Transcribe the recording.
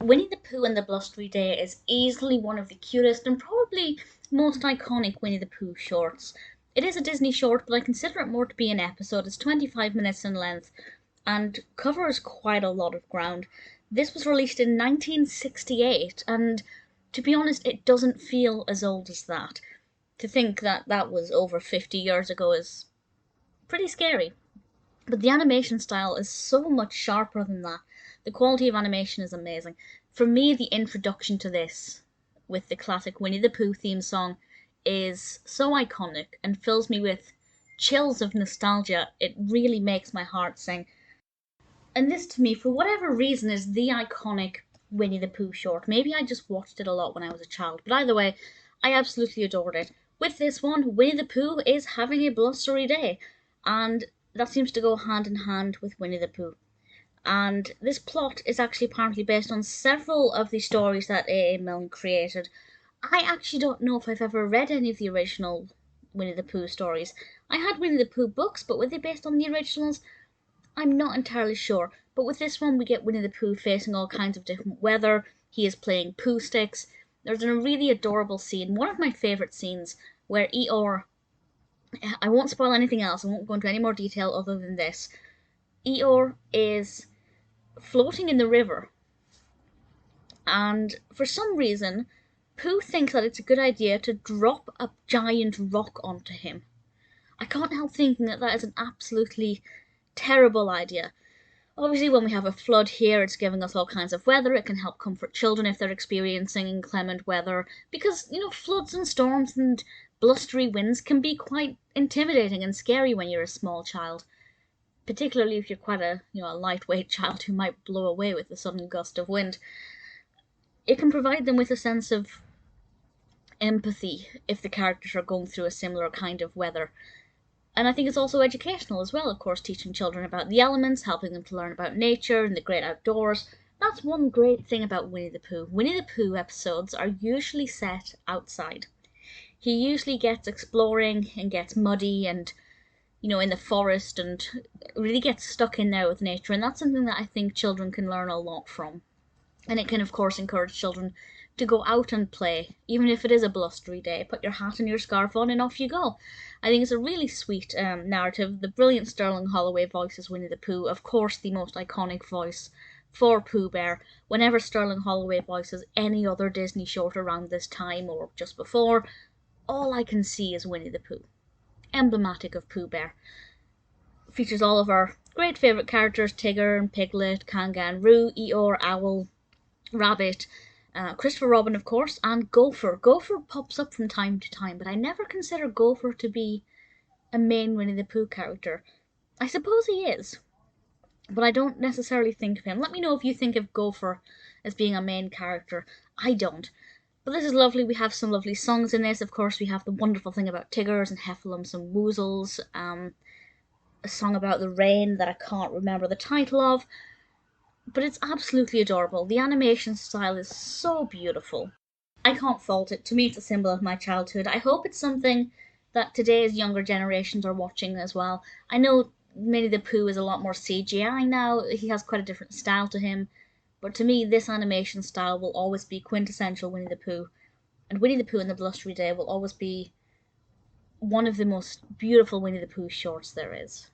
Winnie the Pooh and the Blustery Day is easily one of the cutest and probably most iconic Winnie the Pooh shorts. It is a Disney short, but I consider it more to be an episode. It's 25 minutes in length and covers quite a lot of ground. This was released in 1968, and to be honest, it doesn't feel as old as that. To think that that was over 50 years ago is pretty scary. But the animation style is so much sharper than that. The quality of animation is amazing. For me, the introduction to this, with the classic Winnie the Pooh theme song, is so iconic and fills me with chills of nostalgia. It really makes my heart sing. And this, to me, for whatever reason, is the iconic Winnie the Pooh short. Maybe I just watched it a lot when I was a child, but either way, I absolutely adored it. With this one, Winnie the Pooh is having a blustery day, and that seems to go hand in hand with Winnie the Pooh. And this plot is actually apparently based on several of the stories that A.A. Milne created. I actually don't know if I've ever read any of the original Winnie the Pooh stories. I had Winnie the Pooh books, but were they based on the originals? I'm not entirely sure. But with this one, we get Winnie the Pooh facing all kinds of different weather. He is playing Pooh sticks. There's a really adorable scene, one of my favourite scenes, where Eeyore, I won't spoil anything else, I won't go into any more detail other than this. Eeyore is floating in the river, and for some reason, Pooh thinks that it's a good idea to drop a giant rock onto him. I can't help thinking that that is an absolutely terrible idea. Obviously, when we have a flood here, it's giving us all kinds of weather. It can help comfort children if they're experiencing inclement weather, because, floods and storms and blustery winds can be quite intimidating and scary when you're a small child, particularly if you're quite a lightweight child who might blow away with a sudden gust of wind. It can provide them with a sense of empathy if the characters are going through a similar kind of weather. And I think it's also educational as well, of course, teaching children about the elements, helping them to learn about nature and the great outdoors. That's one great thing about Winnie the Pooh. Winnie the Pooh episodes are usually set outside. He usually gets exploring and gets muddy and, in the forest, and really gets stuck in there with nature. And that's something that I think children can learn a lot from. And it can, of course, encourage children to go out and play, even if it is a blustery day. Put your hat and your scarf on and off you go. I think it's a really sweet narrative. The brilliant Sterling Holloway voices Winnie the Pooh, of course the most iconic voice for Pooh Bear. Whenever Sterling Holloway voices any other Disney short around this time or just before, all I can see is Winnie the Pooh. Emblematic of Pooh Bear. Features all of our great favourite characters, Tigger and Piglet, Kangaroo, Eeyore, Owl, Rabbit, Christopher Robin, of course, and Gopher. Gopher pops up from time to time, but I never consider Gopher to be a main Winnie the Pooh character. I suppose he is, but I don't necessarily think of him. Let me know if you think of Gopher as being a main character. I don't. But this is lovely. We have some lovely songs in this. Of course, we have the wonderful thing about Tiggers and Heffalumps and Woozles. A song about the rain that I can't remember the title of. But it's absolutely adorable. The animation style is so beautiful. I can't fault it. To me, it's a symbol of my childhood. I hope it's something that today's younger generations are watching as well. I know Winnie the Pooh is a lot more CGI now. He has quite a different style to him. But to me, this animation style will always be quintessential Winnie the Pooh. And Winnie the Pooh and the Blustery Day will always be one of the most beautiful Winnie the Pooh shorts there is.